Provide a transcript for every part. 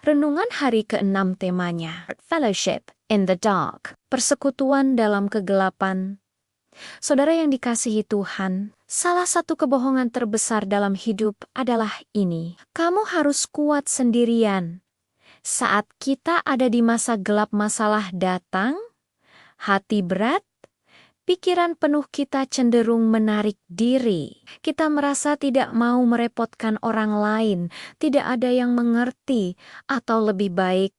Renungan hari ke-6 temanya, Fellowship in the Dark, persekutuan dalam kegelapan. Saudara yang dikasihi Tuhan, salah satu kebohongan terbesar dalam hidup adalah ini. Kamu harus kuat sendirian. Saat kita ada di masa gelap masalah datang, hati berat, pikiran penuh kita cenderung menarik diri. Kita merasa tidak mau merepotkan orang lain, tidak ada yang mengerti, atau lebih baik,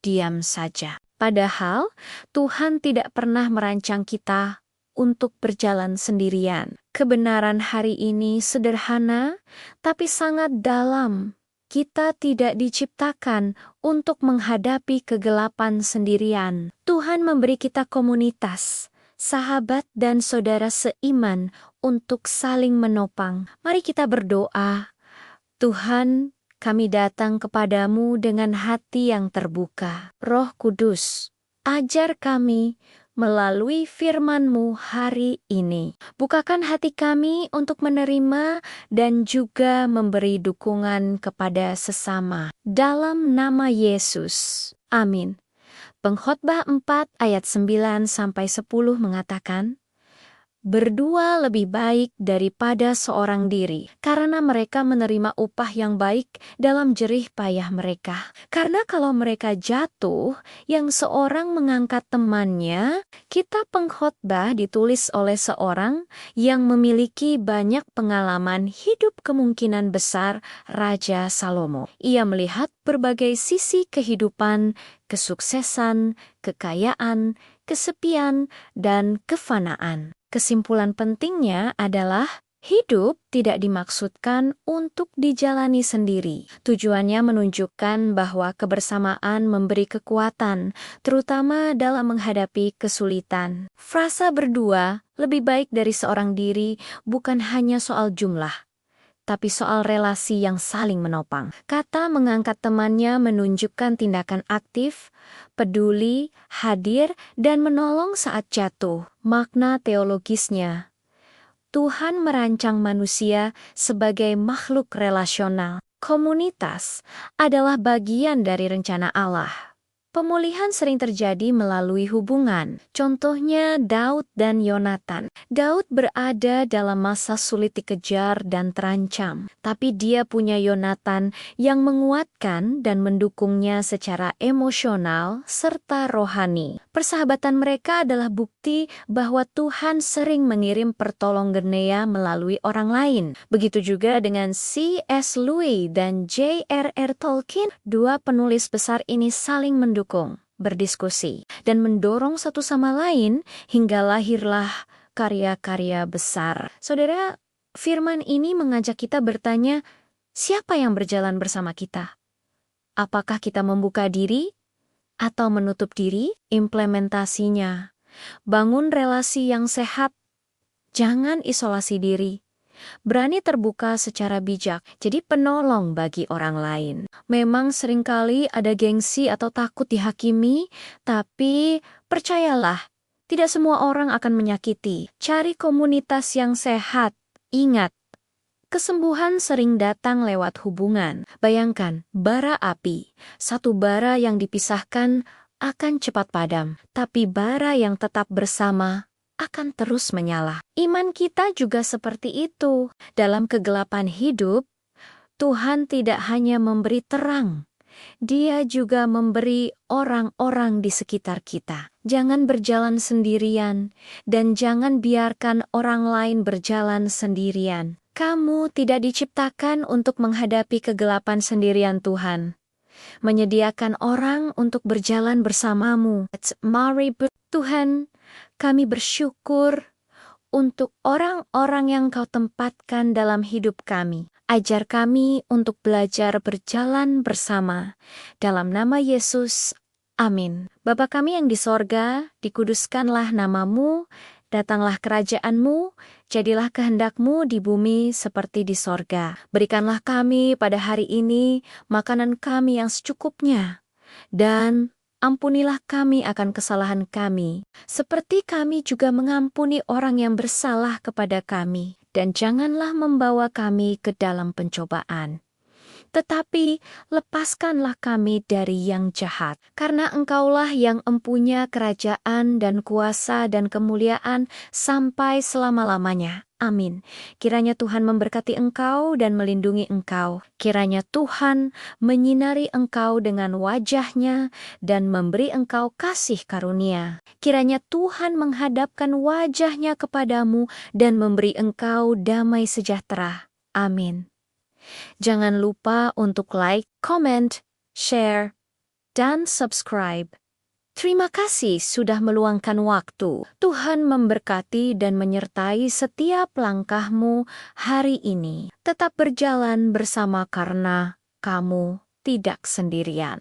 diam saja. Padahal, Tuhan tidak pernah merancang kita untuk berjalan sendirian. Kebenaran hari ini sederhana, tapi sangat dalam. Kita tidak diciptakan untuk menghadapi kegelapan sendirian. Tuhan memberi kita komunitas, sahabat dan saudara seiman untuk saling menopang. Mari kita berdoa. Tuhan, kami datang kepadamu dengan hati yang terbuka. Roh Kudus, ajar kami melalui firman-Mu hari ini. Bukakan hati kami untuk menerima dan juga memberi dukungan kepada sesama. Dalam nama Yesus. Amin. Pengkhotbah 4 ayat 9-10 mengatakan, berdua lebih baik daripada seorang diri, karena mereka menerima upah yang baik dalam jerih payah mereka. Karena kalau mereka jatuh, yang seorang mengangkat temannya, kitab pengkhotbah ditulis oleh seorang yang memiliki banyak pengalaman hidup kemungkinan besar Raja Salomo. Ia melihat berbagai sisi kehidupan, kesuksesan, kekayaan, kesepian, dan kefanaan. Kesimpulan pentingnya adalah hidup tidak dimaksudkan untuk dijalani sendiri. Tujuannya menunjukkan bahwa kebersamaan memberi kekuatan, terutama dalam menghadapi kesulitan. Frasa berdua lebih baik dari seorang diri bukan hanya soal jumlah, tapi soal relasi yang saling menopang. Kata mengangkat temannya menunjukkan tindakan aktif, peduli, hadir, dan menolong saat jatuh. Makna teologisnya, Tuhan merancang manusia sebagai makhluk relasional. Komunitas adalah bagian dari rencana Allah. Pemulihan sering terjadi melalui hubungan. Contohnya Daud dan Yonatan. Daud berada dalam masa sulit dikejar dan terancam, tapi dia punya Yonatan yang menguatkan dan mendukungnya secara emosional serta rohani. Persahabatan mereka adalah bukti bahwa Tuhan sering mengirim pertolongan melalui orang lain. Begitu juga dengan C.S. Lewis dan J.R.R. Tolkien. Dua penulis besar ini saling mendukung, berdiskusi, dan mendorong satu sama lain hingga lahirlah karya-karya besar. Saudara, firman ini mengajak kita bertanya, siapa yang berjalan bersama kita? Apakah kita membuka diri atau menutup diri? Implementasinya, bangun relasi yang sehat, jangan isolasi diri. Berani terbuka secara bijak, jadi penolong bagi orang lain. Memang seringkali ada gengsi atau takut dihakimi, tapi percayalah, tidak semua orang akan menyakiti. Cari komunitas yang sehat. Ingat, kesembuhan sering datang lewat hubungan. Bayangkan, bara api. Satu bara yang dipisahkan akan cepat padam, tapi bara yang tetap bersama akan terus menyala. Iman kita juga seperti itu. Dalam kegelapan hidup, Tuhan tidak hanya memberi terang, Dia juga memberi orang-orang di sekitar kita. Jangan berjalan sendirian, dan jangan biarkan orang lain berjalan sendirian. Kamu tidak diciptakan untuk menghadapi kegelapan sendirian Tuhan. Menyediakan orang untuk berjalan bersamamu. Mari Tuhan, kami bersyukur untuk orang-orang yang Kau tempatkan dalam hidup kami. Ajar kami untuk belajar berjalan bersama. Dalam nama Yesus, amin. Bapa kami yang di sorga, dikuduskanlah namamu, datanglah kerajaan-Mu, jadilah kehendak-Mu di bumi seperti di sorga. Berikanlah kami pada hari ini makanan kami yang secukupnya, dan ampunilah kami akan kesalahan kami, seperti kami juga mengampuni orang yang bersalah kepada kami. Dan janganlah membawa kami ke dalam pencobaan, Tetapi lepaskanlah kami dari yang jahat, karena Engkaulah yang empunya kerajaan dan kuasa dan kemuliaan sampai selama-lamanya. Amin. Kiranya Tuhan memberkati engkau dan melindungi engkau. Kiranya Tuhan menyinari engkau dengan wajah-Nya dan memberi engkau kasih karunia. Kiranya Tuhan menghadapkan wajah-Nya kepadamu dan memberi engkau damai sejahtera. Amin. Jangan lupa untuk like, comment, share, dan subscribe. Terima kasih sudah meluangkan waktu. Tuhan memberkati dan menyertai setiap langkahmu hari ini. Tetap berjalan bersama karena kamu tidak sendirian.